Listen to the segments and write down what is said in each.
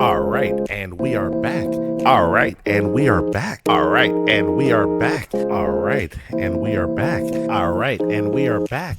All right, and we are back. All right, and we are back. All right, and we are back. All right, and we are back. All right, and we are back.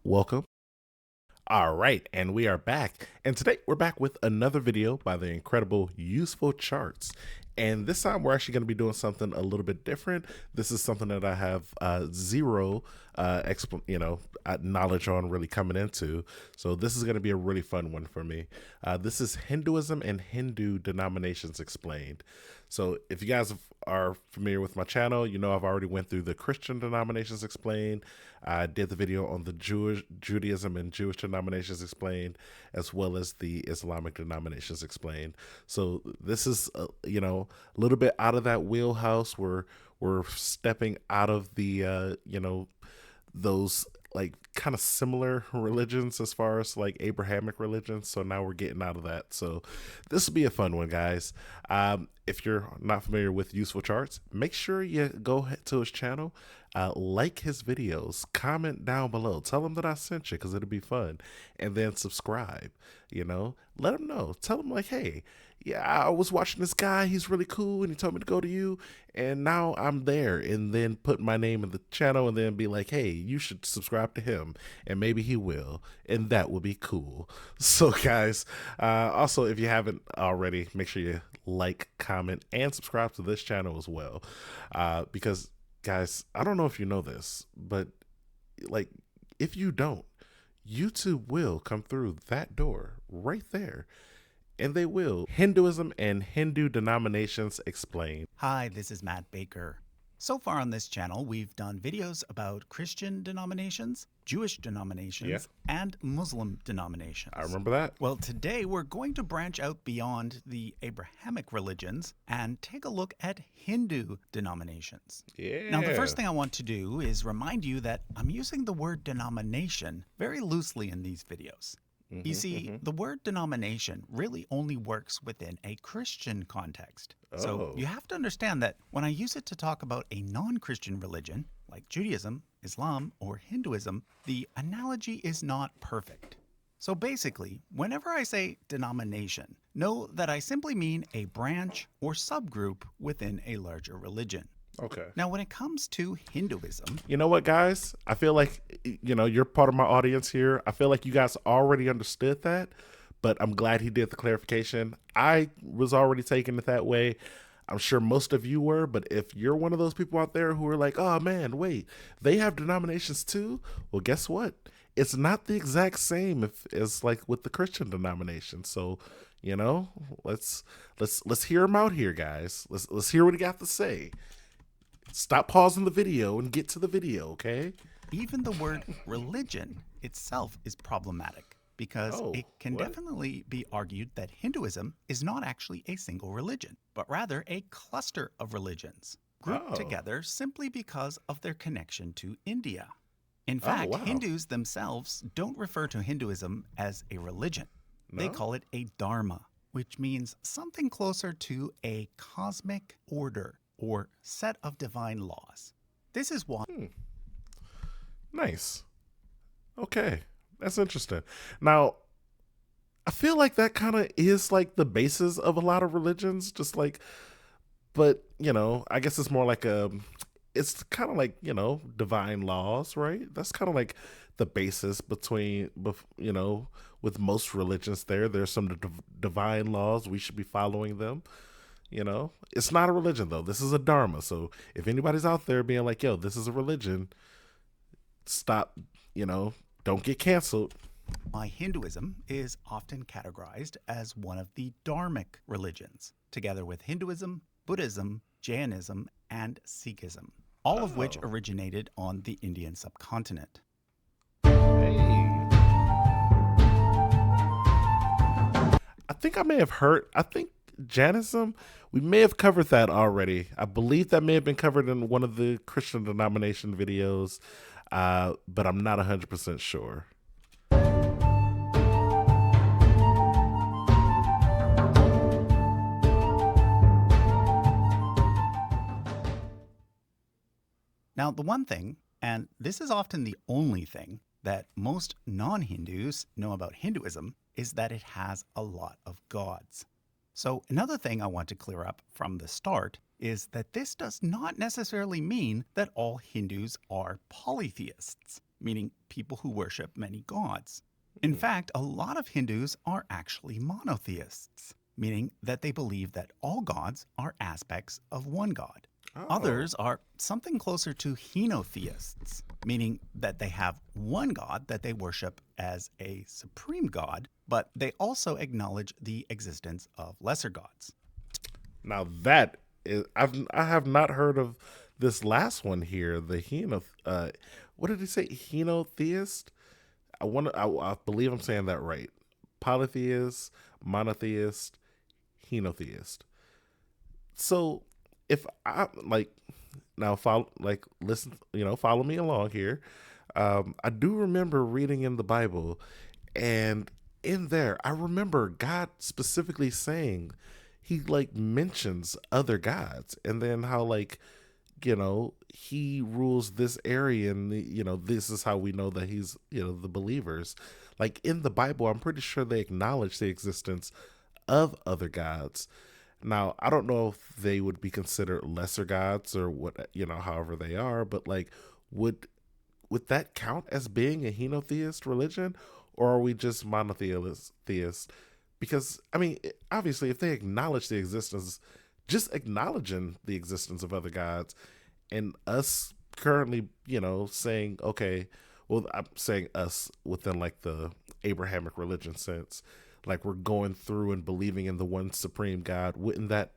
Welcome. All right, and we are back. And today we're back with another video by the incredible Usefulcharts. And this time we're actually going to be doing something a little bit different. This is something that I have zero knowledge on really coming into. So this is going to be a really fun one for me. This is Hinduism and Hindu Denominations Explained. So if you guys are familiar with my channel, you know I've already went through the Christian Denominations Explained. I did the video on the Judaism and Jewish Denominations Explained, as well as the Islamic Denominations Explained. So this is, a little bit out of that wheelhouse. We're stepping out of the, those like kind of similar religions as far as like Abrahamic religions. So now we're getting out of that. So this will be a fun one, guys. If you're not familiar with Usefulcharts, make sure you go to his channel, like his videos, comment down below, tell him that I sent you because it'll be fun, and then subscribe. Let him know. Tell him like, hey, yeah, I was watching this guy. He's really cool, and he told me to go to you, and now I'm there. And then put my name in the channel, and then be like, hey, you should subscribe to him, and maybe he will, and that will be cool. So, guys, also, if you haven't already, make sure you like, comment, and subscribe to this channel as well, because, guys, I don't know if you know this, but like, if you don't, YouTube will come through that door right there. And they will. Hinduism and Hindu Denominations Explained. Hi, this is Matt Baker. So far on this channel, we've done videos about Christian denominations, Jewish denominations, and Muslim denominations. I remember that. Well, today we're going to branch out beyond the Abrahamic religions and take a look at Hindu denominations. Yeah. Now, the first thing I want to do is remind you that I'm using the word denomination very loosely in these videos. You see, the word denomination really only works within a Christian context. So you have to understand that when I use it to talk about a non-Christian religion, like Judaism, Islam, or Hinduism, the analogy is not perfect. So basically, whenever I say denomination, know that I simply mean a branch or subgroup within a larger religion. Okay. Now, when it comes to Hinduism... You know what, guys? I feel like, you're part of my audience here. I feel like you guys already understood that, but I'm glad he did the clarification. I was already taking it that way. I'm sure most of you were, but if you're one of those people out there who are like, oh, man, wait, they have denominations too? Well, guess what? It's not the exact same as like with the Christian denomination. So, let's hear him out here, guys. Let's hear what he got to say. Stop pausing the video and get to the video, okay? Even the word religion itself is problematic because it can definitely be argued that Hinduism is not actually a single religion, but rather a cluster of religions grouped together simply because of their connection to India. In fact, Hindus themselves don't refer to Hinduism as a religion. No? They call it a dharma, which means something closer to a cosmic order or set of divine laws. This is why... Nice. Okay, that's interesting. Now, I feel like that kind of is like the basis of a lot of religions, just like, but, I guess it's more like it's kind of like, divine laws, right? That's kind of like the basis between, with most religions there's some divine laws. We should be following them. It's not a religion, though. This is a dharma. So if anybody's out there being like, yo, this is a religion, stop, don't get canceled. Why Hinduism is often categorized as one of the dharmic religions, together with Hinduism, Buddhism, Jainism, and Sikhism, all of which originated on the Indian subcontinent. Hey. I think I may have heard, Jainism, we may have covered that already. I believe that may have been covered in one of the Christian denomination videos, but I'm not 100% sure. Now, the one thing, and this is often the only thing, that most non-Hindus know about Hinduism is that it has a lot of gods. So another thing I want to clear up from the start is that this does not necessarily mean that all Hindus are polytheists, meaning people who worship many gods. In fact, a lot of Hindus are actually monotheists, meaning that they believe that all gods are aspects of one god. Oh. Others are something closer to henotheists, meaning that they have one god that they worship as a supreme god, but they also acknowledge the existence of lesser gods. Now that is, I have not heard of this last one here. The what did he say? Henotheist. I believe I'm saying that right. Polytheist, monotheist, henotheist. So if I like now listen, follow me along here. I do remember reading in the Bible, and in there I remember God specifically saying he mentions other gods, and then how he rules this area, and this is how we know that he's the believers. Like in the Bible, I'm pretty sure they acknowledge the existence of other gods. Now, I don't know if they would be considered lesser gods or what, however they are, but would that count as being a henotheist religion, or are we just monotheist? Because I mean, obviously, if they acknowledge the existence, just acknowledging the existence of other gods, and us currently, saying, okay, well, I'm saying us within the Abrahamic religion sense, we're going through and believing in the one supreme God, wouldn't that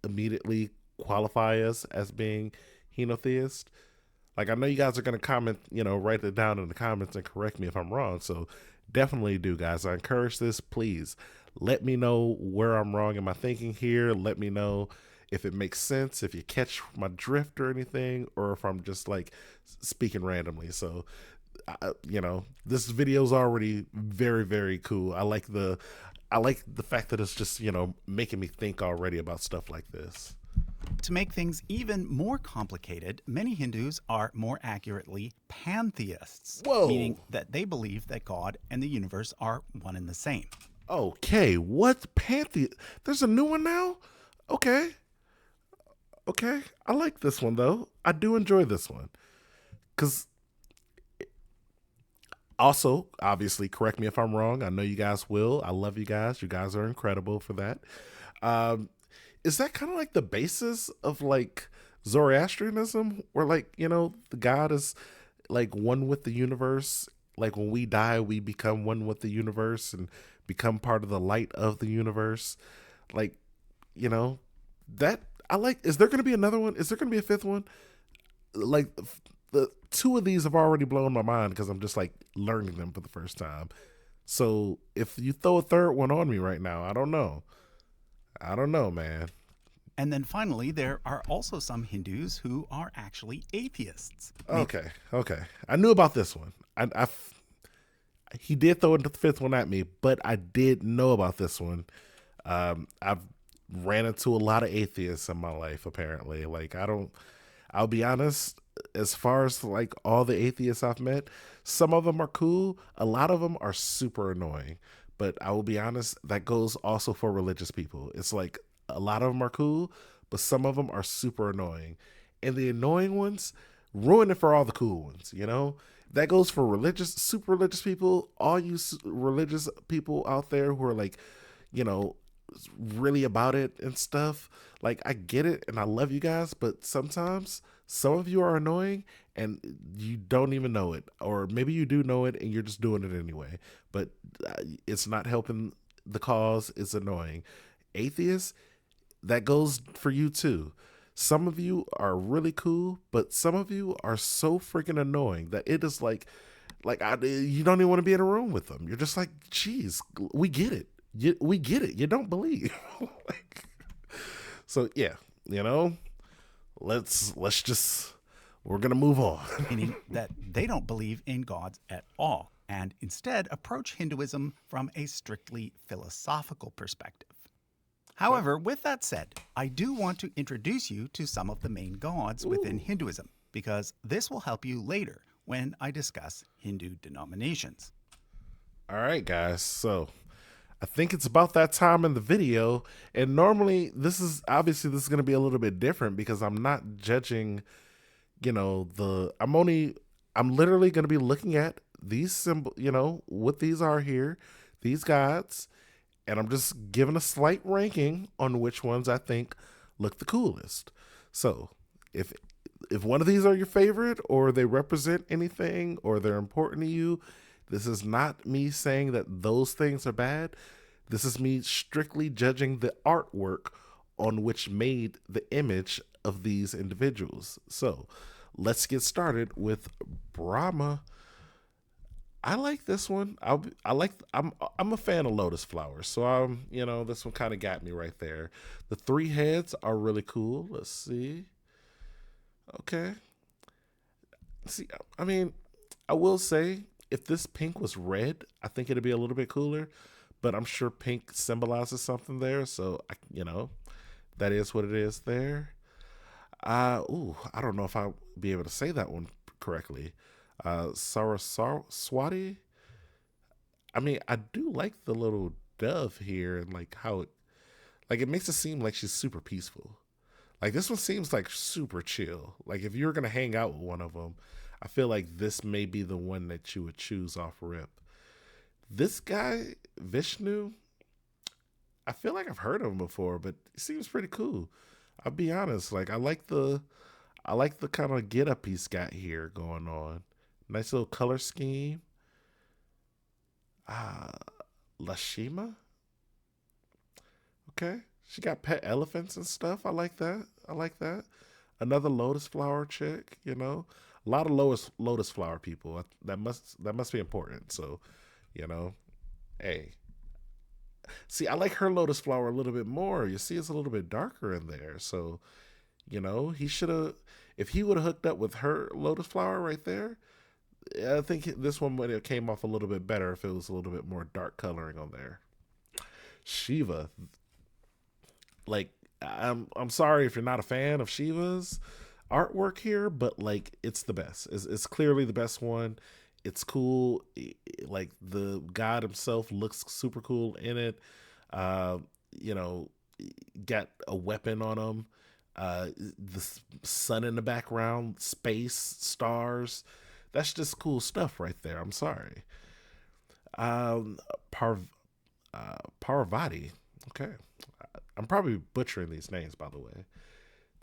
immediately qualify us as being henotheist? I know you guys are going to comment, write it down in the comments and correct me if I'm wrong. So definitely do, guys. I encourage this. Please let me know where I'm wrong in my thinking here. Let me know if it makes sense, if you catch my drift or anything, or if I'm just speaking randomly. So this video is already very, very cool. I like the fact that it's just making me think already about stuff like this. To make things even more complicated, many Hindus are more accurately pantheists, Whoa. Meaning that they believe that God and the universe are one and the same. Okay, what pantheist? There's a new one now? Okay, I like this one though. I do enjoy this one because. Also, obviously, correct me if I'm wrong. I know you guys will. I love you guys. You guys are incredible for that. Is that kind of the basis of Zoroastrianism, where the God is one with the universe? When we die, we become one with the universe and become part of the light of the universe. That I like. Is there going to be another one? Is there going to be a fifth one? The two of these have already blown my mind because I'm just learning them for the first time. So if you throw a third one on me right now, I don't know, man. And then finally, there are also some Hindus who are actually atheists. Okay. I knew about this one. He did throw the fifth one at me, but I did know about this one. I've ran into a lot of atheists in my life, apparently. I'll be honest, as far as all the atheists I've met, some of them are cool. A lot of them are super annoying. But I will be honest, that goes also for religious people. It's a lot of them are cool, but some of them are super annoying. And the annoying ones ruin it for all the cool ones, That goes for super religious people, all you religious people out there who are really about it and stuff. I get it and I love you guys, but sometimes some of you are annoying and you don't even know it, or maybe you do know it and you're just doing it anyway, but it's not helping the cause. It's annoying. Atheists, that goes for you too. Some of you are really cool, but some of you are so freaking annoying that it is you don't even want to be in a room with them. You're just geez, we get it. we get it. You don't believe. Like, so yeah, you know, let's just we're gonna move on. Meaning that they don't believe in gods at all and instead approach Hinduism from a strictly philosophical perspective. However, with that said, I do want to introduce you to some of the main gods within Hinduism because this will help you later when I discuss Hindu denominations. All right, guys. So I think it's about that time in the video. And normally, this is going to be a little bit different because I'm not judging, I'm literally going to be looking at these symbols, what these are here, these gods, and I'm just giving a slight ranking on which ones I think look the coolest. So if one of these are your favorite or they represent anything or they're important to you, this is not me saying that those things are bad. This is me strictly judging the artwork on which made the image of these individuals. So let's get started with Brahma. I like this one. I'm a fan of lotus flowers, so this one kind of got me right there. The three heads are really cool. Let's see. Okay. See, I mean, I will say if this pink was red, I think it'd be a little bit cooler, but I'm sure pink symbolizes something there, so that is what it is there. I don't know if I'll be able to say that one correctly. Saraswati. I mean, I do like the little dove here and like how it makes it seem like she's super peaceful. Like this one seems like super chill. Like if you're gonna hang out with one of them, I feel like this may be the one that you would choose off rip. This guy, Vishnu, I feel like I've heard of him before, but he seems pretty cool. I'll be honest, like I like the kind of get up he's got here going on. Nice little color scheme. Lashima. Okay. She got pet elephants and stuff. I like that. Another lotus flower chick, A lot of lotus flower people. That must be important. So, hey. See, I like her lotus flower a little bit more. You see it's a little bit darker in there. So, he should have if he would have hooked up with her lotus flower right there, I think this one would have came off a little bit better if it was a little bit more dark coloring on there. Shiva. Like, I'm sorry if you're not a fan of Shiva's artwork here, but like it's the best. It's clearly the best one. It's cool. Like the god himself looks super cool in it. You know, got a weapon on him. The sun in the background, space, stars. That's just cool stuff right there. I'm sorry. Um, Parvati. Okay. I'm probably butchering these names, by the way.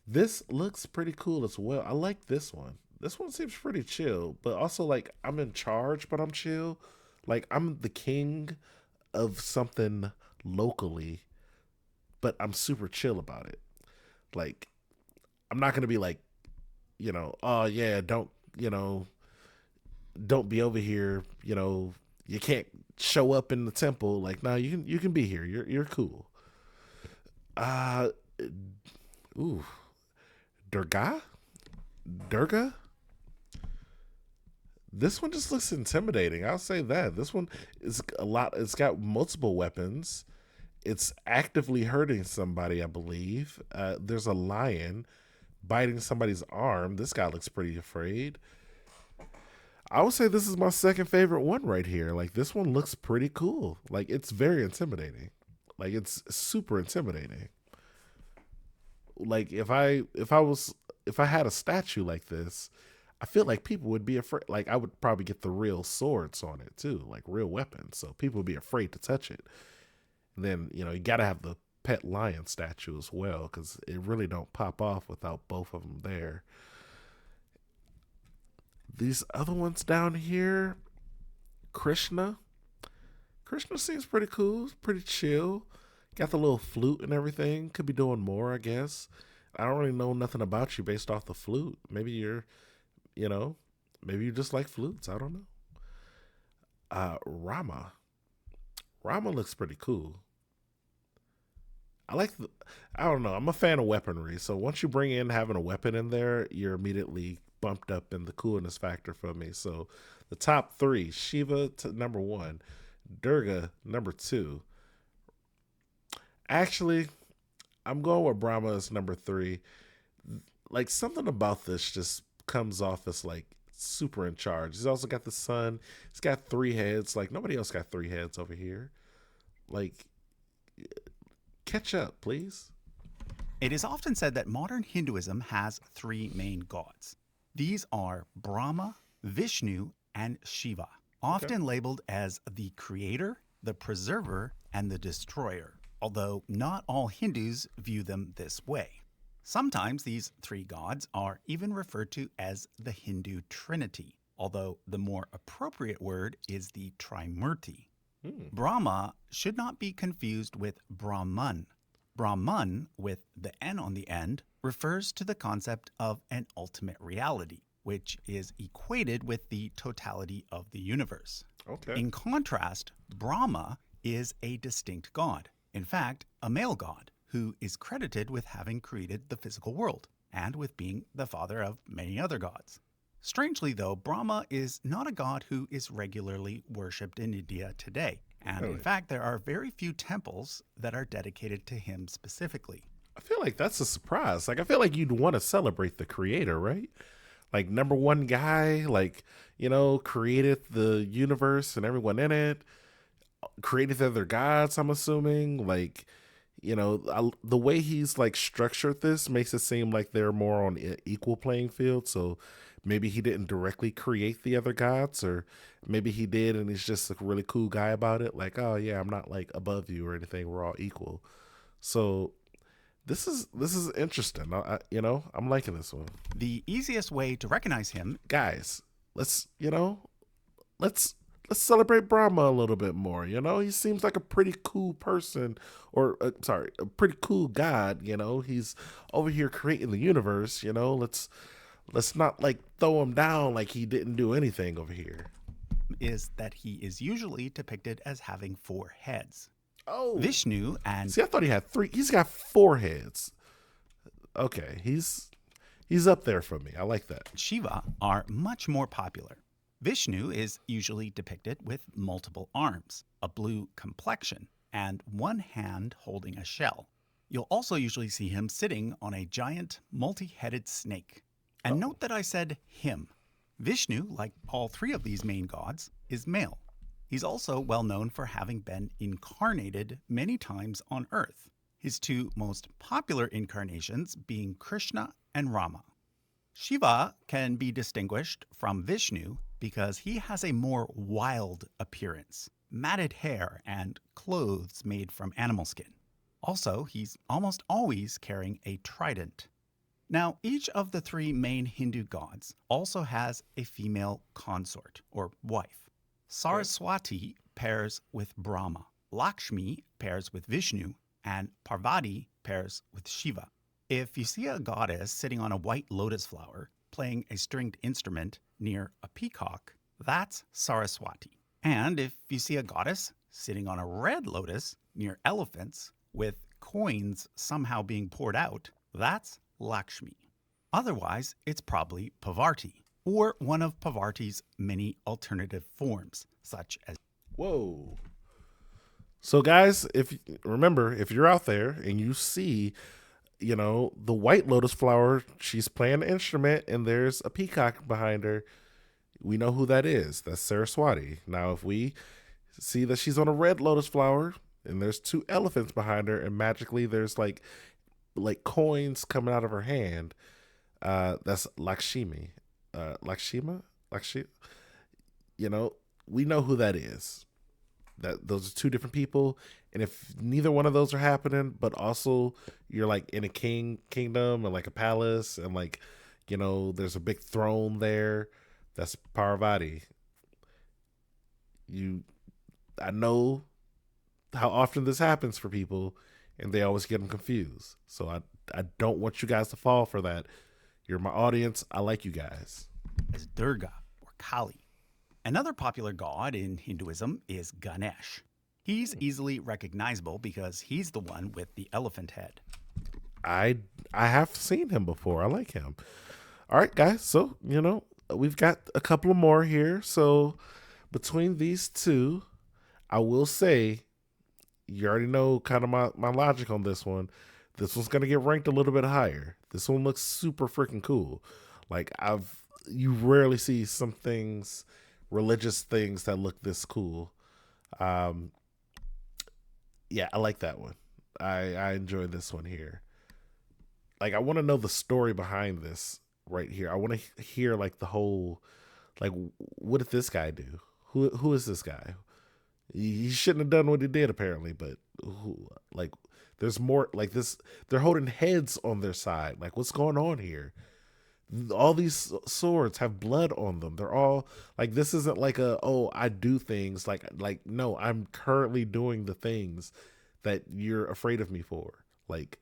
This looks pretty cool as well. I like this one. This one seems pretty chill, but also like I'm in charge, but I'm chill. Like I'm the king of something locally, but I'm super chill about it. Like I'm not gonna be like, oh yeah, don't be over here. You can't show up in the temple. Like, no, you can be here. You're cool. Uh, ooh, Durga, Durga. This one just looks intimidating. I'll say that. This one is a lot. It's got multiple weapons. It's actively hurting somebody, I believe. There's a lion biting somebody's arm. This guy looks pretty afraid. I would say this is my second favorite one right here. Like this one looks pretty cool. Like it's very intimidating. Like it's super intimidating. Like if I had a statue like this, I feel like people would be afraid. Like I would probably get the real swords on it too, like real weapons. So people would be afraid to touch it. And then you got to have the pet lion statue as well because it really don't pop off without both of them there. These other ones down here, Krishna. Krishna seems pretty cool, pretty chill. Got the little flute and everything. Could be doing more, I guess. I don't really know nothing about you based off the flute. Maybe you know, maybe you just like flutes. I don't know. Rama. Rama looks pretty cool. I like the, I don't know. I'm a fan of weaponry. So once you bring in having a weapon in there, you're immediately bumped up in the coolness factor for me. So the top three, Shiva to number one, Durga number two. Actually, I'm going with Brahma as number three. Like something about this just comes off as like super in charge. He's also got the sun. He's got three heads. Like nobody else got three heads over here. Like catch up, please. It is often said that modern Hinduism has three main gods. These are Brahma, Vishnu, and Shiva, often labeled as the creator, the preserver, and the destroyer, although not all Hindus view them this way. Sometimes these three gods are even referred to as the Hindu Trinity, although the more appropriate word is the Trimurti. Brahma should not be confused with Brahman. Brahman, with the N on the end, refers to the concept of an ultimate reality, which is equated with the totality of the universe. Okay. In contrast, Brahma is a distinct god, in fact, a male god, who is credited with having created the physical world and with being the father of many other gods. Strangely, though, Brahma is not a god who is regularly worshipped in India today. And in fact, there are very few temples that are dedicated to him specifically. I feel like that's a surprise. Like, I feel like you'd want to celebrate the creator, right? Like, number one guy, like, created the universe and everyone in it, created the other gods, I'm assuming. Like, the way he's like structured this makes it seem like they're more on an equal playing field. So maybe he didn't directly create the other gods, or maybe he did and he's just a really cool guy about it. Like, oh yeah, I'm not like above you or anything. We're all equal. So this is interesting. I'm liking this one. The easiest way to recognize him, guys, let's celebrate Brahma a little bit more. He seems like a pretty cool person, or a pretty cool god. He's over here creating the universe. Let's not like throw him down like he didn't do anything over here. Is that he is usually depicted as having four heads. Oh, Vishnu and see, I thought he had three. He's got four heads. Okay, he's up there for me. I like that. Shiva are much more popular. Vishnu is usually depicted with multiple arms, a blue complexion, and one hand holding a shell. You'll also usually see him sitting on a giant multi-headed snake. And note that I said him. Vishnu, like all three of these main gods, is male. He's also well known for having been incarnated many times on Earth, his two most popular incarnations being Krishna and Rama. Shiva can be distinguished from Vishnu because he has a more wild appearance, matted hair, and clothes made from animal skin. Also, he's almost always carrying a trident. Now, each of the three main Hindu gods also has a female consort, or wife. Saraswati pairs with Brahma, Lakshmi pairs with Vishnu, and Parvati pairs with Shiva. If you see a goddess sitting on a white lotus flower playing a stringed instrument near a peacock, that's Saraswati. And if you see a goddess sitting on a red lotus near elephants with coins somehow being poured out, that's Lakshmi. Otherwise, it's probably Parvati, or one of Parvati's many alternative forms, such as... Whoa. So guys, if you're out there and you see, the white lotus flower, she's playing an instrument and there's a peacock behind her, we know who that is. That's Saraswati. Now, if we see that she's on a red lotus flower and there's two elephants behind her and magically there's like coins coming out of her hand, that's Lakshmi. Lakshima? We know who that is. That those are two different people, and if neither one of those are happening, but also you're like in a kingdom and like a palace, and like there's a big throne there, that's Parvati. I know how often this happens for people, and they always get them confused. So I don't want you guys to fall for that. You're my audience. I like you guys. As Durga or Kali. Another popular god in Hinduism is Ganesh. He's easily recognizable because he's the one with the elephant head. I have seen him before. I like him. All right, guys. So we've got a couple of more here. So between these two, I will say you already know kind of my logic on this one. This one's gonna get ranked a little bit higher. This one looks super freaking cool. Like you rarely see some things, religious things that look this cool. Um, yeah, I like that one. I enjoy this one here. Like I want to know the story behind this right here. I want to hear like the whole, like what did this guy do? Who is this guy? He shouldn't have done what he did apparently, but like there's more like this. They're holding heads on their side. Like what's going on here? All these swords have blood on them. They're all like this isn't like I do things like no, I'm currently doing the things that you're afraid of me for. Like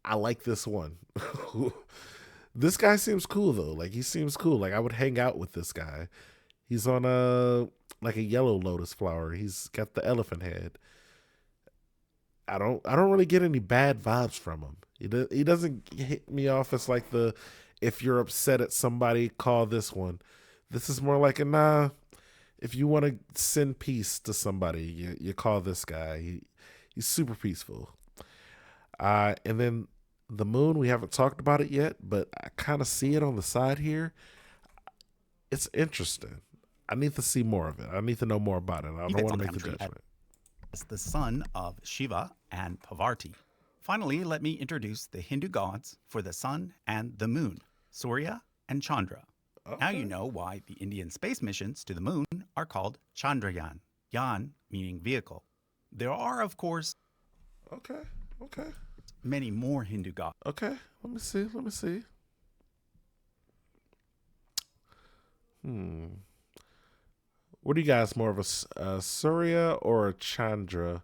I like this one. This guy seems cool though. Like he seems cool. Like I would hang out with this guy. He's on a yellow lotus flower. He's got the elephant head. I don't really get any bad vibes from him. He doesn't hit me off as like the if you're upset at somebody, call this one. This is more like a nah. If you want to send peace to somebody, you call this guy. He's super peaceful. And then the moon, we haven't talked about it yet, but I kind of see it on the side here. It's interesting. I need to see more of it. I need to know more about it. I don't want to make the judgment. As the son of Shiva and Parvati. Finally, let me introduce the Hindu gods for the sun and the moon, Surya and Chandra. Okay. Now you know why the Indian space missions to the moon are called Chandrayaan, Yan meaning vehicle. There are, of course, okay, many more Hindu gods. Okay, let me see. What do you guys more of a Surya or a Chandra?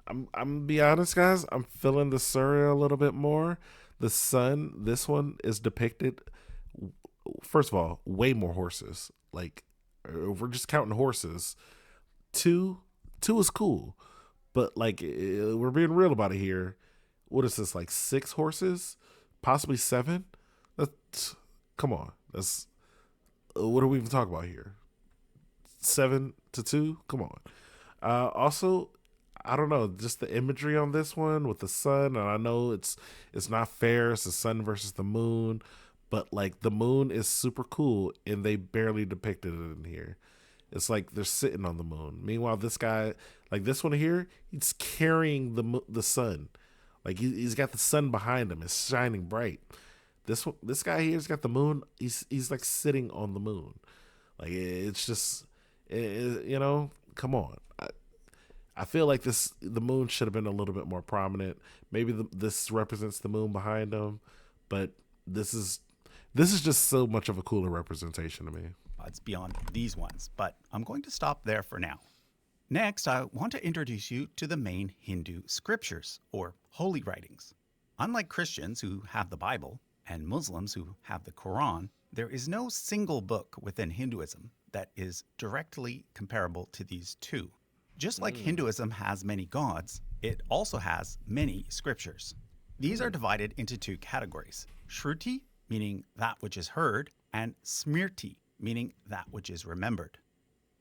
I'm gonna be honest, guys. I'm feeling the Surya a little bit more. The sun, this one is depicted. First of all, way more horses. Like, if we're just counting horses, two is cool, but like we're being real about it here. What is this? Like 6 horses, possibly 7. Come on. That's what are we even talking about here? 7-2. Come on. Also, I don't know, just the imagery on this one with the sun, and I know it's not fair. It's the sun versus the moon, but like the moon is super cool, and they barely depicted it in here. It's like they're sitting on the moon. Meanwhile, this guy, like this one here, he's carrying the sun. Like he's got the sun behind him. It's shining bright. This guy here's got the moon. He's like sitting on the moon. Like it's just, come on. I feel like the moon should have been a little bit more prominent. Maybe this represents the moon behind him, but this is just so much of a cooler representation to me. It's beyond these ones, but I'm going to stop there for now. Next, I want to introduce you to the main Hindu scriptures, or holy writings. Unlike Christians who have the Bible and Muslims who have the Quran, there is no single book within Hinduism that is directly comparable to these two. Just like Hinduism has many gods, it also has many scriptures. These are divided into 2 categories: Shruti, meaning that which is heard, and Smriti, meaning that which is remembered.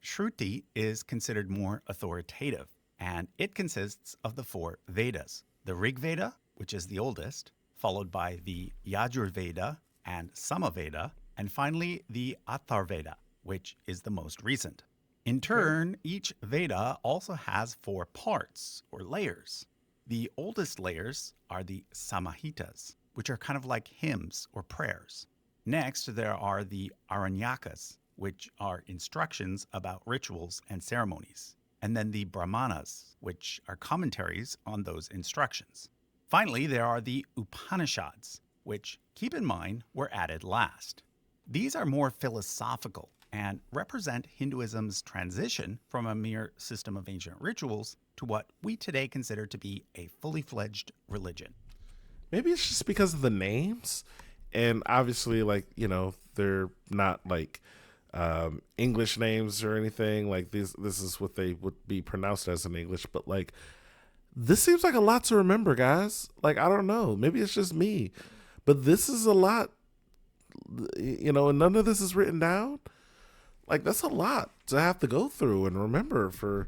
Shruti is considered more authoritative, and it consists of the 4 Vedas: the Rig Veda, which is the oldest, followed by the Yajurveda and Samaveda, and finally the Atharveda, which is the most recent. In turn, each Veda also has 4 parts, or layers. The oldest layers are the Samhitas, which are kind of like hymns or prayers. Next, there are the Aranyakas, which are instructions about rituals and ceremonies. And then the Brahmanas, which are commentaries on those instructions. Finally, there are the Upanishads, which, keep in mind, were added last. These are more philosophical and represent Hinduism's transition from a mere system of ancient rituals to what we today consider to be a fully fledged religion. Maybe it's just because of the names, and obviously, like, they're not like English names or anything. Like this is what they would be pronounced as in English. But like, this seems like a lot to remember, guys. Like, I don't know. Maybe it's just me, but this is a lot, and none of this is written down. Like, that's a lot to have to go through and remember for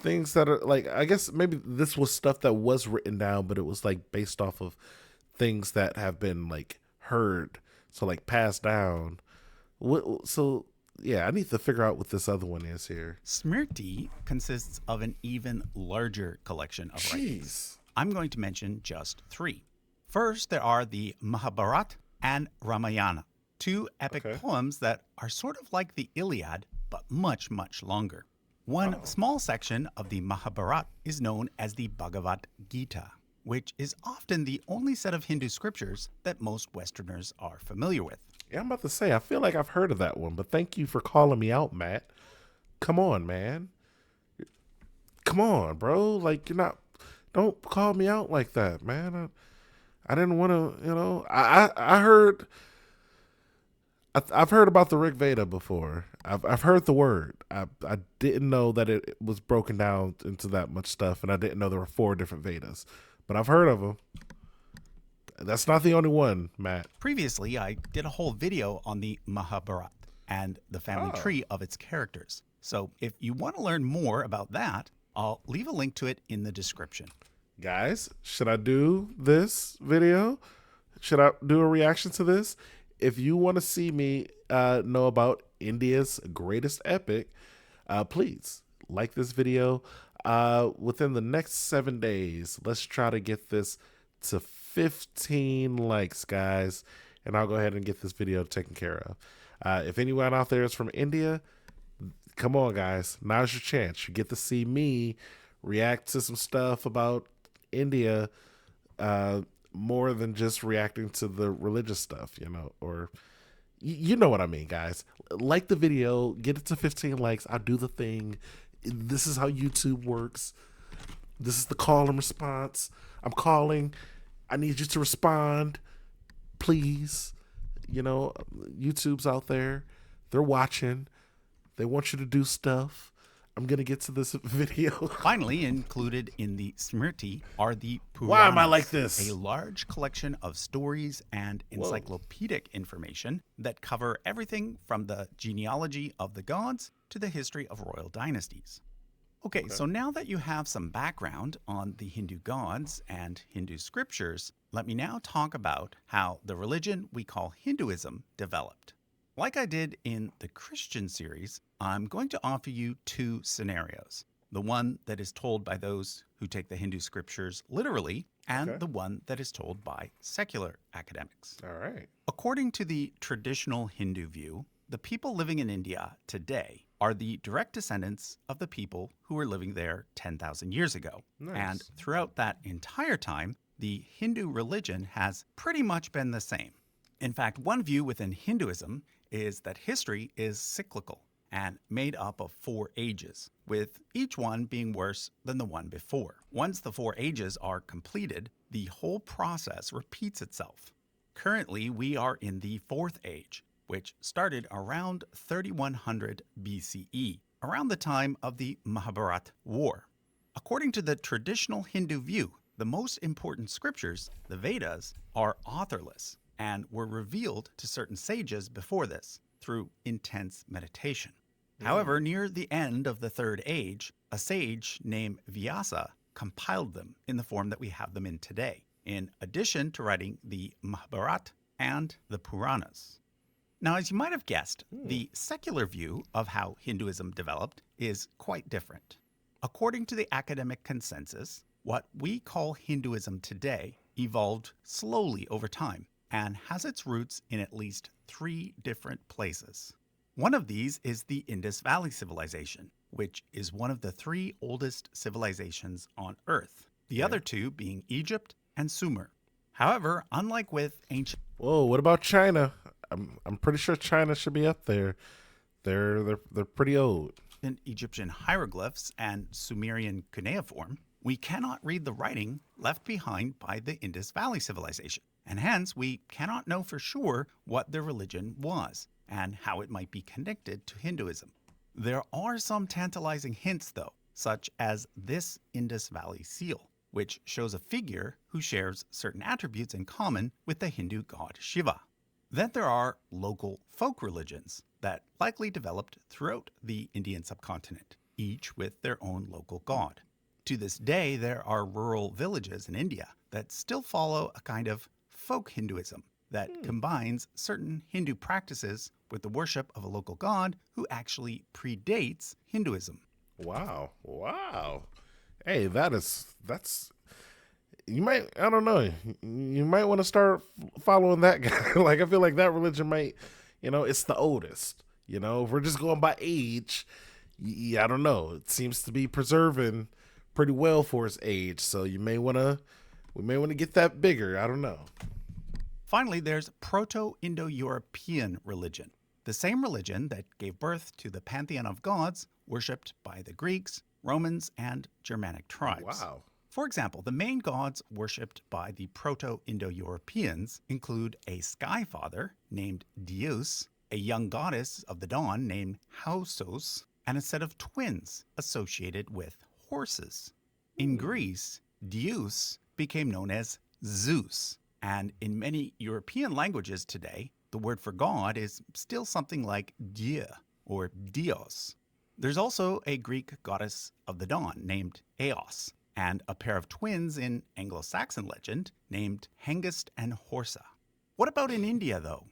things that are like, I guess maybe this was stuff that was written down, but it was like based off of things that have been like heard. So like passed down. So yeah, I need to figure out what this other one is here. Smriti consists of an even larger collection of writings. I'm going to mention just 3. First, there are the Mahabharata and Ramayana, 2 epic poems that are sort of like the Iliad, but much, much longer. One small section of the Mahabharata is known as the Bhagavad Gita, which is often the only set of Hindu scriptures that most Westerners are familiar with. Yeah, I'm about to say, I feel like I've heard of that one, but thank you for calling me out, Matt. Come on, man. Come on, bro. Like, don't call me out like that, man. I didn't want to, I heard, I've heard about the Rig Veda before. I've heard the word. I didn't know that it was broken down into that much stuff, and I didn't know there were 4 different Vedas, but I've heard of them. That's not the only one, Matt. Previously, I did a whole video on the Mahabharata and the family tree of its characters. So if you want to learn more about that, I'll leave a link to it in the description. Guys, should I do this video? Should I do a reaction to this? If you want to see me know about India's greatest epic, please like this video. Within the next 7 days, let's try to get this to 15 likes, guys, and I'll go ahead and get this video taken care of. If anyone out there is from India, come on, guys. Now's your chance. You get to see me react to some stuff about India more than just reacting to the religious stuff, or you know what I mean, guys. Like the video, get it to 15 likes. I'll do the thing. This is how YouTube works. This is the call and response. I'm calling. I need you to respond, please. YouTube's out there. They're watching. They want you to do stuff. I'm going to get to this video. Finally, included in the Smriti are the Puranas. Why am I like this? A large collection of stories and encyclopedic information that cover everything from the genealogy of the gods to the history of royal dynasties. Okay, so now that you have some background on the Hindu gods and Hindu scriptures, let me now talk about how the religion we call Hinduism developed. Like I did in the Christian series, I'm going to offer you 2 scenarios. The one that is told by those who take the Hindu scriptures literally, and the one that is told by secular academics. All right. According to the traditional Hindu view, the people living in India today are the direct descendants of the people who were living there 10,000 years ago. Nice. And throughout that entire time, the Hindu religion has pretty much been the same. In fact, one view within Hinduism is that history is cyclical and made up of 4 ages, with each one being worse than the one before. Once the 4 ages are completed, the whole process repeats itself. Currently, we are in the 4th age, which started around 3100 BCE, around the time of the Mahabharata War. According to the traditional Hindu view, the most important scriptures, the Vedas, are authorless and were revealed to certain sages before this through intense meditation. However, near the end of the 3rd age, a sage named Vyasa compiled them in the form that we have them in today, in addition to writing the Mahabharata and the Puranas. Now, as you might have guessed, the secular view of how Hinduism developed is quite different. According to the academic consensus, what we call Hinduism today evolved slowly over time and has its roots in at least 3 different places. One of these is the Indus Valley Civilization, which is one of the 3 oldest civilizations on Earth, the other 2 being Egypt and Sumer. However, unlike with ancient... Whoa, what about China? I'm pretty sure China should be up there. They're pretty old. In Egyptian hieroglyphs and Sumerian cuneiform, we cannot read the writing left behind by the Indus Valley Civilization, and hence we cannot know for sure what their religion was. and how it might be connected to Hinduism. There are some tantalizing hints, though, such as this Indus Valley seal, which shows a figure who shares certain attributes in common with the Hindu god Shiva. Then there are local folk religions that likely developed throughout the Indian subcontinent, each with their own local god. To this day, there are rural villages in India that still follow a kind of folk Hinduism that combines certain Hindu practices with the worship of a local god who actually predates Hinduism. Wow. Hey, that's you might, I don't know, you might want to start following that guy. Like, I feel like that religion might, it's the oldest. If we're just going by age, I don't know. It seems to be preserving pretty well for its age. So we may want to get that bigger. I don't know. Finally, there's Proto-Indo-European religion, the same religion that gave birth to the pantheon of gods worshipped by the Greeks, Romans, and Germanic tribes. Wow. For example, the main gods worshipped by the Proto-Indo-Europeans include a sky father named Deus, a young goddess of the dawn named Hausos, and a set of twins associated with horses. In Greece, Deus became known as Zeus, and in many European languages today, the word for God is still something like Dieu or Dios. There's also a Greek goddess of the dawn named Eos, and a pair of twins in Anglo-Saxon legend named Hengist and Horsa. What about in India, though?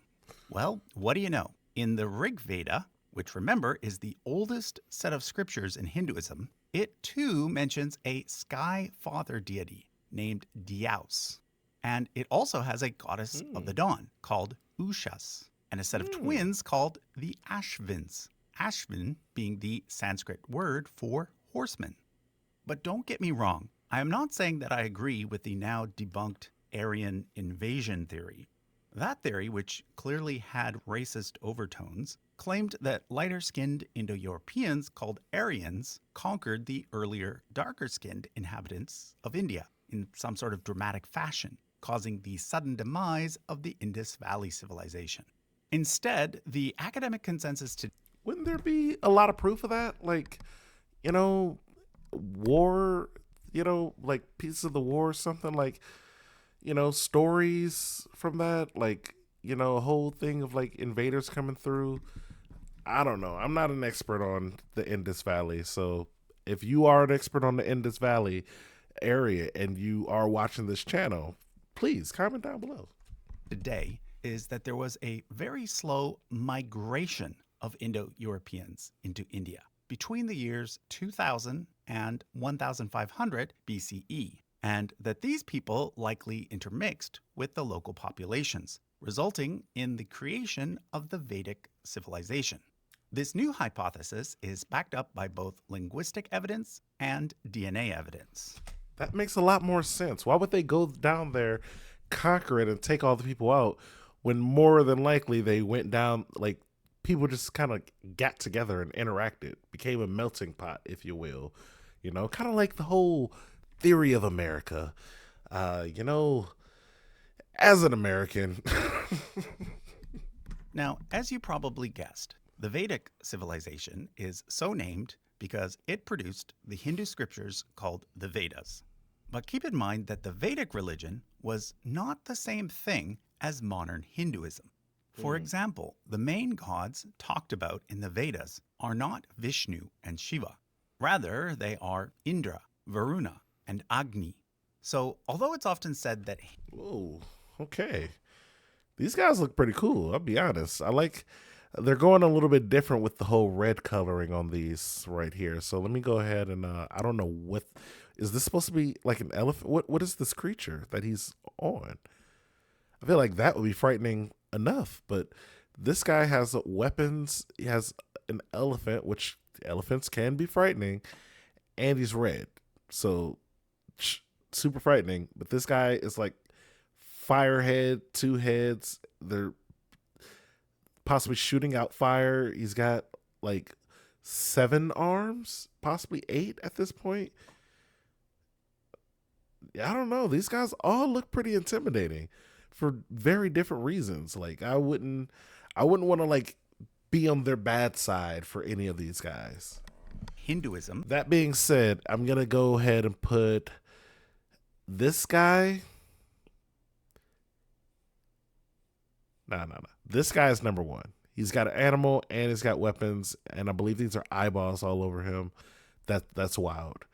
Well, what do you know? In the Rig Veda, which remember is the oldest set of scriptures in Hinduism, it too mentions a sky father deity named Dyaus. And it also has a goddess of the dawn called Ushas, and a set of twins called the Ashvins, Ashvin being the Sanskrit word for horseman. But don't get me wrong, I am not saying that I agree with the now debunked Aryan invasion theory. That theory, which clearly had racist overtones, claimed that lighter-skinned Indo-Europeans called Aryans conquered the earlier darker-skinned inhabitants of India in some sort of dramatic fashion, causing the sudden demise of the Indus Valley civilization. Instead, the academic consensus to... Wouldn't there be a lot of proof of that? Like, war, like pieces of the war or something, like, stories from that, like, a whole thing of like invaders coming through. I don't know. I'm not an expert on the Indus Valley. So if you are an expert on the Indus Valley area and you are watching this channel, please comment down below. Today is that there was a very slow migration of Indo-Europeans into India between the years 2000 and 1500 BCE, and that these people likely intermixed with the local populations, resulting in the creation of the Vedic civilization. This new hypothesis is backed up by both linguistic evidence and DNA evidence. That makes a lot more sense. Why would they go down there, conquer it, and take all the people out when more than likely they went down, like, people just kind of got together and interacted, became a melting pot, if you will. Kind of like the whole theory of America. As an American. Now, as you probably guessed, the Vedic civilization is so named because it produced the Hindu scriptures called the Vedas. But keep in mind that the Vedic religion was not the same thing as modern Hinduism. For example, the main gods talked about in the Vedas are not Vishnu and Shiva. Rather, they are Indra, Varuna, and Agni. So, although it's often said that... Whoa, okay. These guys look pretty cool, I'll be honest. They're going a little bit different with the whole red coloring on these right here. So let me go ahead and, I don't know what... Is this supposed to be like an elephant? What is this creature that he's on? I feel like that would be frightening enough, but this guy has weapons. He has an elephant, which elephants can be frightening, and he's red, so super frightening. But this guy is like firehead, two heads. They're possibly shooting out fire. He's got like 7 arms, possibly 8 at this point. I don't know. These guys all look pretty intimidating for very different reasons. Like I wouldn't want to like be on their bad side for any of these guys. Hinduism. That being said, I'm going to go ahead and put this guy. No. This guy is number one. He's got an animal and he's got weapons, and I believe these are eyeballs all over him. That's wild.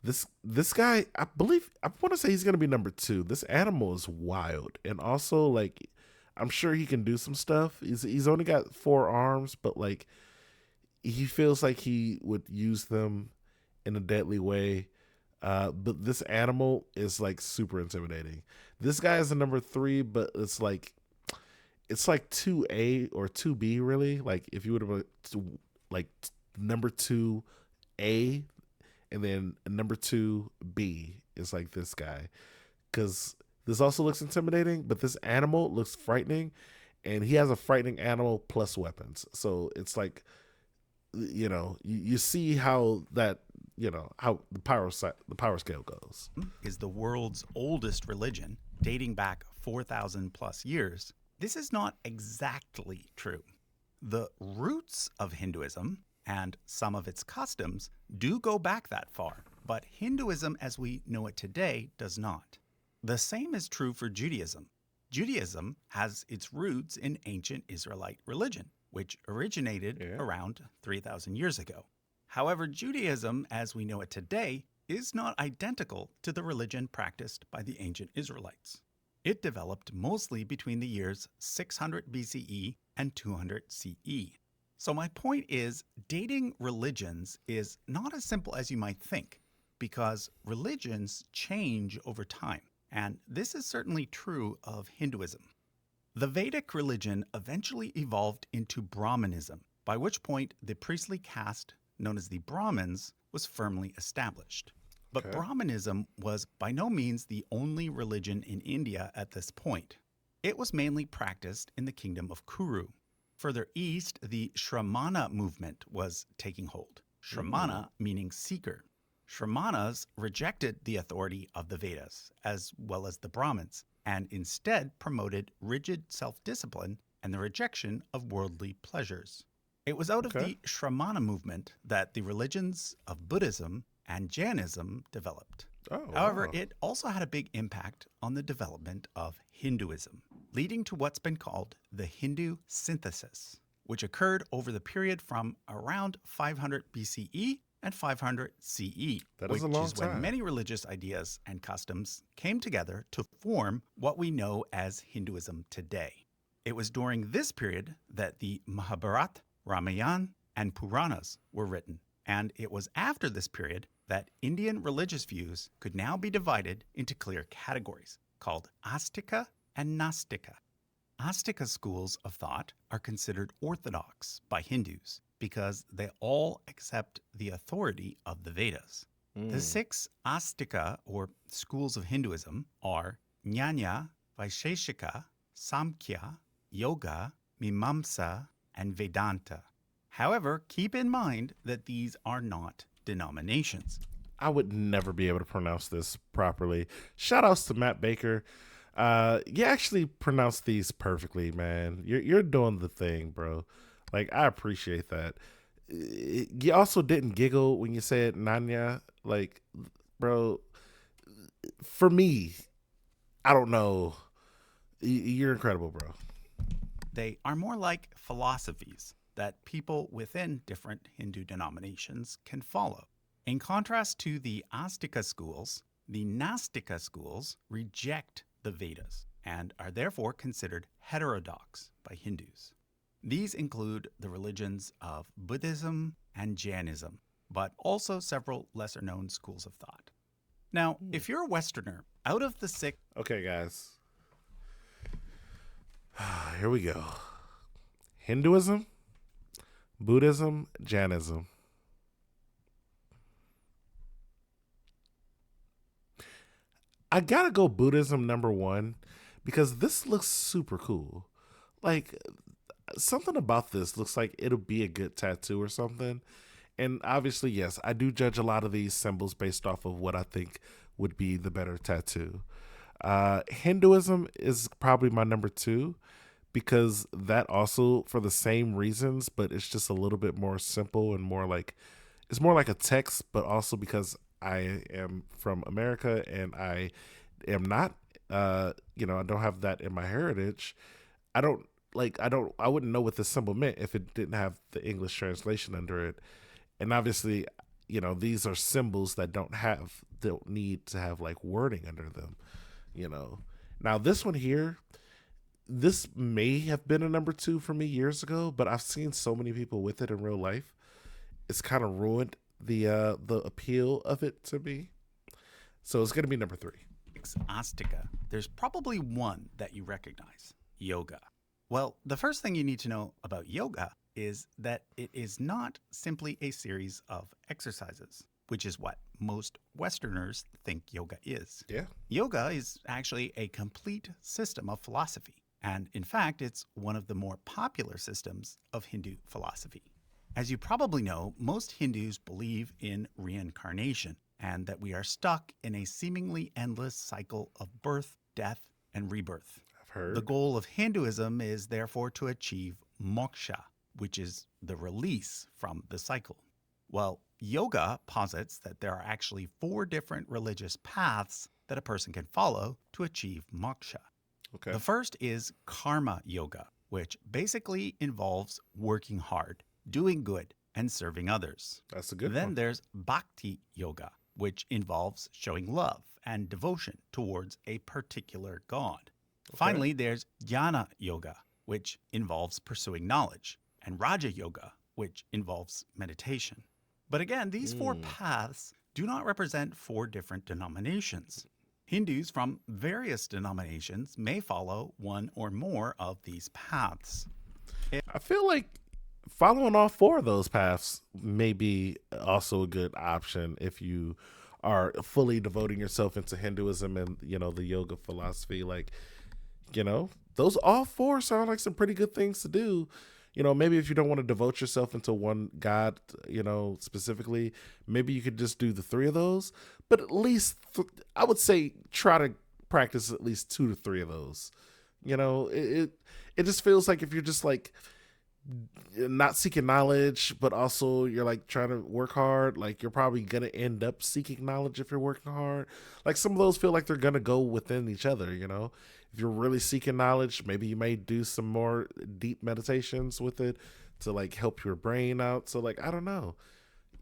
This guy, I want to say he's gonna be number two. This animal is wild, and also like I'm sure he can do some stuff. He's only got 4 arms, but like he feels like he would use them in a deadly way. But this animal is like super intimidating. This guy is a number 3, but it's like 2A or 2B really. Like if you would have like number 2A and then number 2B is like this guy, because this also looks intimidating, but this animal looks frightening, and he has a frightening animal plus weapons. So it's like, you see how that, how the power scale goes. Is the world's oldest religion, dating back 4,000 plus years. This is not exactly true. The roots of Hinduism and some of its customs do go back that far, but Hinduism as we know it today does not. The same is true for Judaism. Judaism has its roots in ancient Israelite religion, which originated around 3,000 years ago. However, Judaism as we know it today is not identical to the religion practiced by the ancient Israelites. It developed mostly between the years 600 BCE and 200 CE. So my point is, dating religions is not as simple as you might think, because religions change over time, and this is certainly true of Hinduism. The Vedic religion eventually evolved into Brahmanism, by which point the priestly caste known as the Brahmins was firmly established. But Brahmanism was by no means the only religion in India at this point. It was mainly practiced in the kingdom of Kuru. Further east, the Shramana movement was taking hold. Shramana meaning seeker. Shramanas rejected the authority of the Vedas, as well as the Brahmins, and instead promoted rigid self-discipline and the rejection of worldly pleasures. It was out of the Shramana movement that the religions of Buddhism and Jainism developed. However, it also had a big impact on the development of Hinduism, leading to what's been called the Hindu synthesis, which occurred over the period from around 500 BCE and 500 CE, which is when many religious ideas and customs came together to form what we know as Hinduism today. It was during this period that the Mahabharata, Ramayana, and Puranas were written, and it was after this period that Indian religious views could now be divided into clear categories called Astika and Nastika. Astika schools of thought are considered orthodox by Hindus because they all accept the authority of the Vedas. The 6 Astika, or schools of Hinduism, are Jnana, Vaisheshika, Samkhya, Yoga, Mimamsa, and Vedanta. However, keep in mind that these are not denominations. I would never be able to pronounce this properly. Shout outs to Matt Baker. You actually pronounced these perfectly, man. You're doing the thing, bro. Like, I appreciate that. You also didn't giggle when you said Nanya. Like, bro, for me, I don't know. You're incredible, bro. They are more like philosophies that people within different Hindu denominations can follow. In contrast to the Astika schools, the Nastika schools reject the Vedas and are therefore considered heterodox by Hindus. These include the religions of Buddhism and Jainism, but also several lesser-known schools of thought. Now, if you're a Westerner, out of the 6... Okay, guys. Here we go. Hinduism, Buddhism, Jainism. I gotta go Buddhism number 1 because this looks super cool. Like, something about this looks like it'll be a good tattoo or something. And obviously, yes, I do judge a lot of these symbols based off of what I think would be the better tattoo. Hinduism is probably my number 2 because that also for the same reasons, but it's just a little bit more simple and more like it's more like a text, but also because I am from America and I am not, I don't have that in my heritage. I don't I wouldn't know what this symbol meant if it didn't have the English translation under it. And obviously, these are symbols that don't need to have like wording under them, you know. Now this one here, this may have been a number two for me years ago, but I've seen so many people with it in real life. It's kind of ruined the appeal of it to me. So it's gonna be number three. Astika. There's probably one that you recognize: yoga. Well, the first thing you need to know about yoga is that it is not simply a series of exercises, which is what most Westerners think yoga is. Yeah. Yoga is actually a complete system of philosophy. And in fact, it's one of the more popular systems of Hindu philosophy. As you probably know, most Hindus believe in reincarnation and that we are stuck in a seemingly endless cycle of birth, death, and rebirth. I've heard. The goal of Hinduism is therefore to achieve moksha, which is the release from the cycle. Well, yoga posits that there are actually 4 different religious paths that a person can follow to achieve moksha. Okay. The first is karma yoga, which basically involves working hard, doing good, and serving others. That's a good Then one. there's bhakti yoga, which involves showing love and devotion towards a particular god. Okay. Finally, there's jnana yoga, which involves pursuing knowledge, and raja yoga, which involves meditation. But again, these 4 paths do not represent 4 different denominations. Hindus from various denominations may follow one or more of these paths. I feel like following all 4 of those paths may be also a good option if you are fully devoting yourself into Hinduism and, the yoga philosophy. Like, those all 4 sound like some pretty good things to do. Maybe if you don't want to devote yourself into one god, specifically, maybe you could just do the 3 of those. But at least, I would say, try to practice at least 2 to 3 of those. It just feels like if you're just like not seeking knowledge, but also you're like trying to work hard, like you're probably gonna end up seeking knowledge if you're working hard. Like some of those feel like they're gonna go within each other. If you're really seeking knowledge, maybe you may do some more deep meditations with it to like help your brain out. So like I don't know,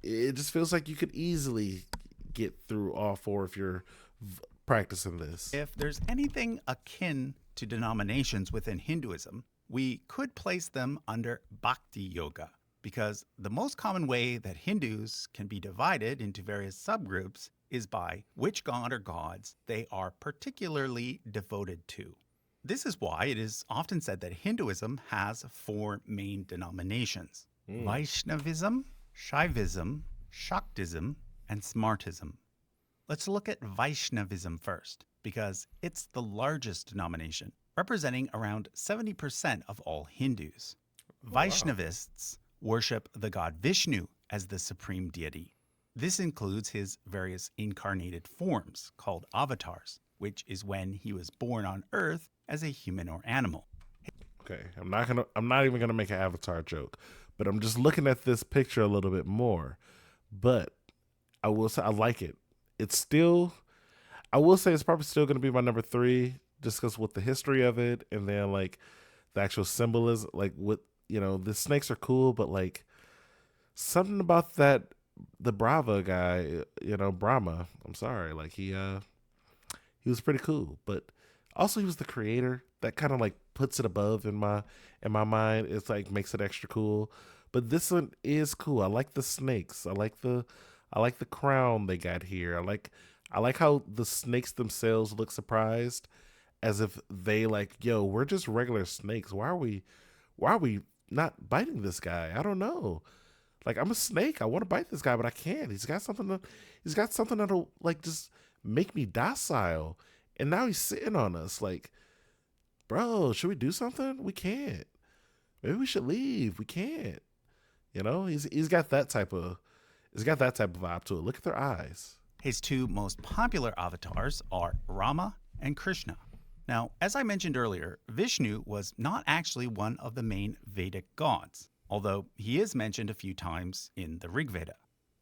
it just feels like you could easily get through all 4 if you're practicing this. If there's anything akin to denominations within Hinduism, we could place them under bhakti yoga, because the most common way that Hindus can be divided into various subgroups is by which god or gods they are particularly devoted to. This is why it is often said that Hinduism has 4 main denominations: Vaishnavism, Shaivism, Shaktism, and Smartism. Let's look at Vaishnavism first, because it's the largest denomination, representing around 70% of all Hindus. Vaishnavists worship the god Vishnu as the supreme deity. This includes his various incarnated forms, called avatars, which is when he was born on Earth as a human or animal. Okay, I'm not even gonna make an avatar joke, but I'm just looking at this picture a little bit more. But I will say I like it. I will say it's probably still gonna be my number 3, just because with the history of it, and then like the actual symbolism, like what the snakes are cool, but like something about the Brahma guy, Brahma. I'm sorry, like he was pretty cool, but also he was the creator. That kind of like puts it above in my mind. It's like makes it extra cool. But this one is cool. I like the snakes. I like the crown they got here. I like how the snakes themselves look surprised, as if they like, yo, we're just regular snakes. Why are we not biting this guy? I don't know. Like, I'm a snake. I want to bite this guy, but I can't. He's got something that'll like just make me docile. And now he's sitting on us. Like, bro, should we do something? We can't. Maybe we should leave. We can't. He's got that type of vibe to it. Look at their eyes. His 2 most popular avatars are Rama and Krishna. Now, as I mentioned earlier, Vishnu was not actually one of the main Vedic gods, although he is mentioned a few times in the Rig Veda.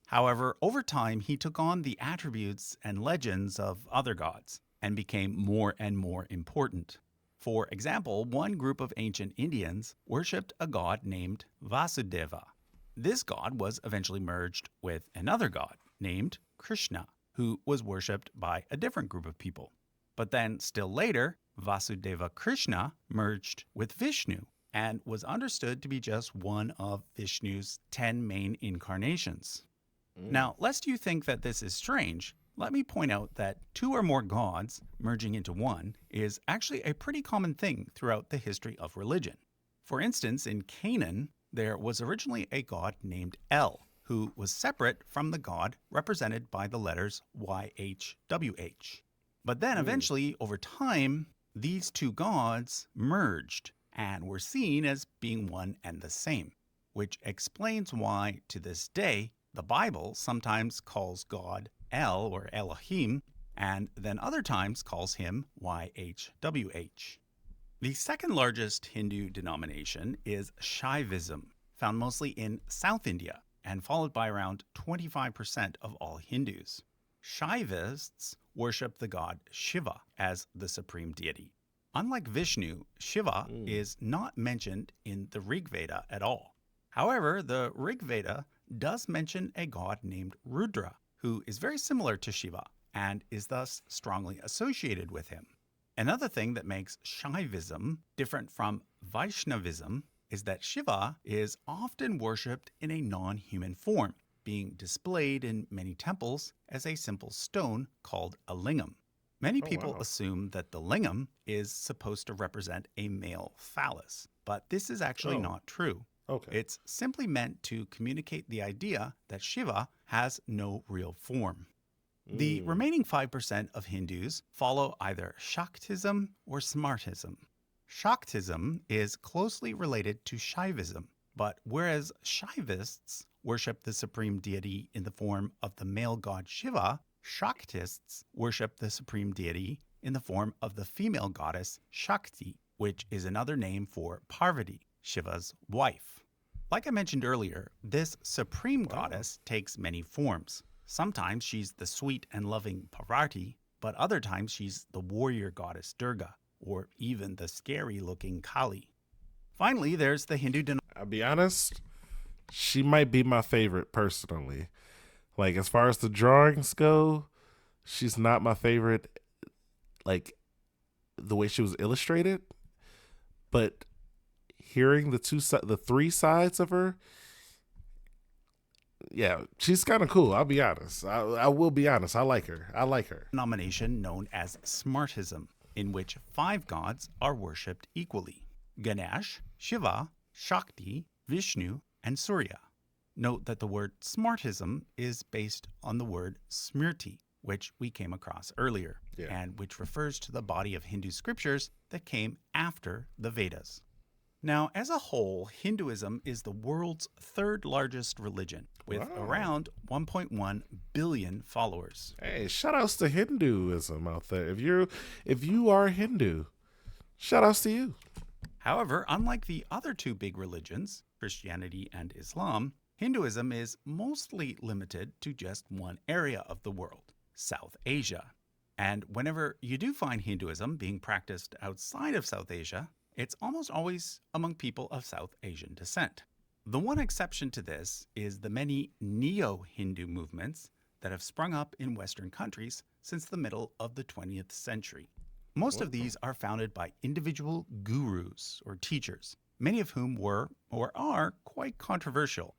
However, over time, he took on the attributes and legends of other gods and became more and more important. For example, one group of ancient Indians worshipped a god named Vasudeva. This god was eventually merged with another god named Krishna, who was worshipped by a different group of people. But then, still later, Vasudeva Krishna merged with Vishnu and was understood to be just one of Vishnu's 10 main incarnations. Now, lest you think that this is strange, let me point out that two or more gods merging into one is actually a pretty common thing throughout the history of religion. For instance, in Canaan, there was originally a god named El, who was separate from the god represented by the letters YHWH. But then eventually, over time, these two gods merged and were seen as being one and the same, which explains why, to this day, the Bible sometimes calls God El or Elohim, and then other times calls him YHWH. The second largest Hindu denomination is Shaivism, found mostly in South India and followed by around 25% of all Hindus. Shaivists worship the god Shiva as the supreme deity. Unlike Vishnu, Shiva is not mentioned in the Rig Veda at all. However, the Rig Veda does mention a god named Rudra, who is very similar to Shiva and is thus strongly associated with him. Another thing that makes Shaivism different from Vaishnavism is that Shiva is often worshipped in a non-human form, being displayed in many temples as a simple stone called a lingam. Many people assume that the lingam is supposed to represent a male phallus, but this is actually not true. It's simply meant to communicate the idea that Shiva has no real form. The remaining 5% of Hindus follow either Shaktism or Smartism. Shaktism is closely related to Shaivism, but whereas Shaivists worship the supreme deity in the form of the male god Shiva, Shaktists worship the supreme deity in the form of the female goddess Shakti, which is another name for Parvati, Shiva's wife. Like I mentioned earlier, this supreme goddess takes many forms. Sometimes she's the sweet and loving Parvati, but other times she's the warrior goddess Durga, or even the scary-looking Kali. Finally, there's the Hindu I'll be honest, she might be my favorite personally. Like, as far as the drawings go, she's not my favorite, like, the way she was illustrated. But hearing the three sides of her, yeah, she's kind of cool. I'll be honest. I will be honest. I like her. Denomination known as Smartism, in which 5 gods are worshipped equally: Ganesh, Shiva, Shakti, Vishnu, and Surya. Note that the word Smartism is based on the word Smriti, which we came across earlier, and which refers to the body of Hindu scriptures that came after the Vedas. Now, as a whole, Hinduism is the world's 3rd largest religion, with around 1.1 billion followers. Hey, shout outs to Hinduism out there. If you are Hindu, shout outs to you. However, unlike the other 2 big religions, Christianity and Islam, Hinduism is mostly limited to just one area of the world, South Asia. And whenever you do find Hinduism being practiced outside of South Asia, it's almost always among people of South Asian descent. The one exception to this is the many neo-Hindu movements that have sprung up in Western countries since the middle of the 20th century. Most of these are founded by individual gurus or teachers, many of whom were or are quite controversial.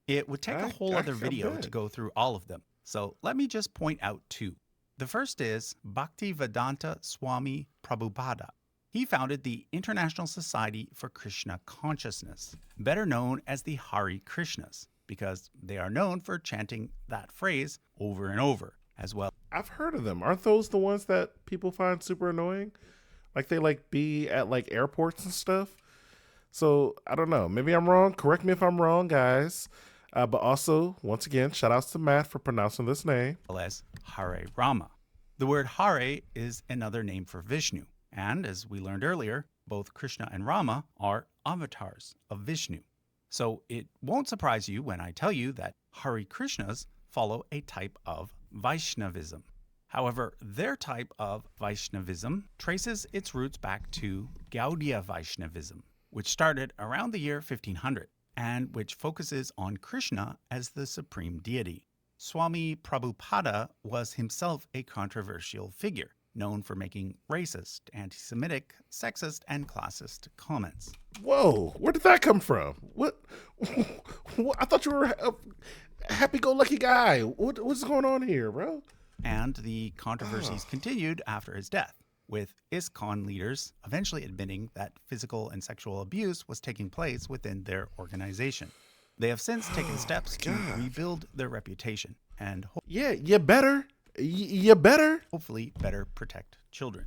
It would take a whole other video to go through all of them, so let me just point out 2. The first is Bhaktivedanta Swami Prabhupada. He founded the International Society for Krishna Consciousness, better known as the Hare Krishnas, because they are known for chanting that phrase over and over, as well. I've heard of them. Aren't those the ones that people find super annoying? Like they be at airports and stuff? So I don't know. Maybe I'm wrong. Correct me if I'm wrong, guys. But also, once again, shout outs to Matt for pronouncing this name. As Hare Rama. The word Hare is another name for Vishnu, And as we learned earlier, both Krishna and Rama are avatars of Vishnu. So it won't surprise you when I tell you that Hare Krishnas follow a type of Vaishnavism. However, their type of Vaishnavism traces its roots back to Gaudiya Vaishnavism, which started around the year 1500 and which focuses on Krishna as the supreme deity. Swami Prabhupada was himself a controversial figure, known for making racist, anti-Semitic, sexist, and classist comments. Whoa, where did that come from? What? I thought you were a happy-go-lucky guy. What's going on here, bro? And the controversies continued after his death, with ISKCON leaders eventually admitting that physical and sexual abuse was taking place within their organization. They have since taken steps to rebuild their reputation and you better hopefully better protect children.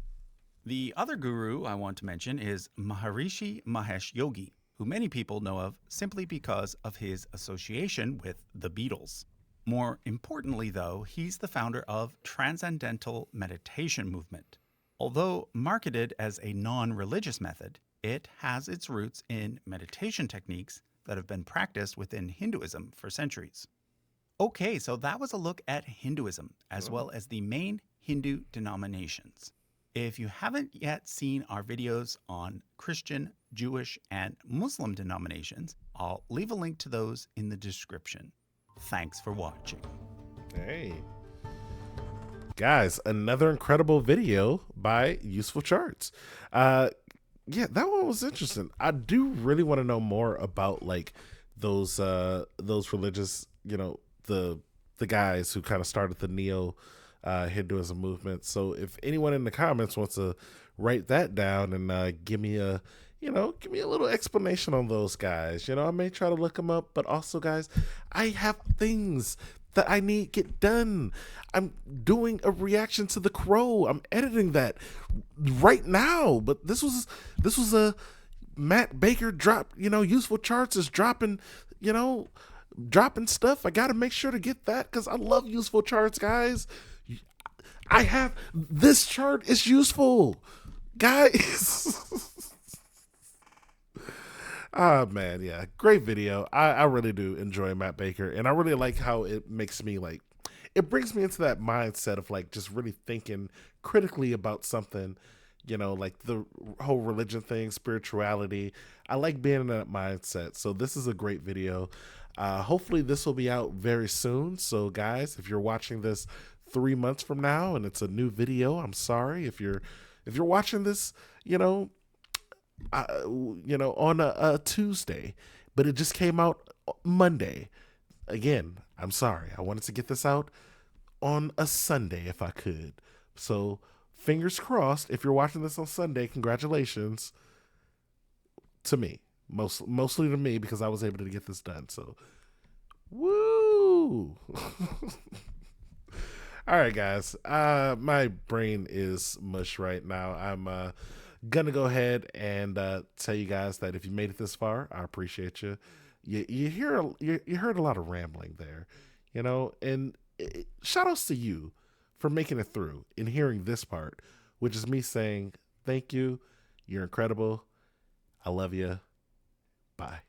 The other guru I want to mention is Maharishi Mahesh Yogi, who many people know of simply because of his association with the Beatles. More importantly, though, he's the founder of Transcendental Meditation Movement. Although marketed as a non-religious method, it has its roots in meditation techniques that have been practiced within Hinduism for centuries. Okay, so that was a look at Hinduism, as well as the main Hindu denominations. If you haven't yet seen our videos on Christian, Jewish, and Muslim denominations, I'll leave a link to those in the description. Thanks for watching. Hey. Guys, another incredible video by Usefulcharts. Yeah, that one was interesting. I do really want to know more about like those religious, the guys who kind of started the neo Hinduism movement. So if anyone in the comments wants to write that down and give me a little explanation on those guys. I may try to look them up, but also, guys, I have things that I need get done. I'm doing a reaction to The Crow. I'm editing that right now. But this was a Matt Baker drop. Usefulcharts is dropping stuff. I got to make sure to get that because I love Usefulcharts, guys. I have this chart is useful, guys. Ah, man, yeah, great video. I really do enjoy Matt Baker, and I really like how it makes me it brings me into that mindset of just really thinking critically about something, like the whole religion thing, spirituality. I like being in that mindset. So this is a great video. Hopefully this will be out very soon. So guys, if you're watching this 3 months from now and it's a new video, I'm sorry. If you're watching this, on a Tuesday, but it just came out Monday. Again, I'm sorry. I wanted to get this out on a Sunday if I could. So fingers crossed. If you're watching this on Sunday, congratulations to me. Mostly to me because I was able to get this done. So, woo! All right, guys. My brain is mush right now. I'm gonna go ahead and tell you guys that if you made it this far, I appreciate you. You heard a lot of rambling there, and shout outs to you for making it through and hearing this part, which is me saying thank you. You're incredible. I love you. Bye.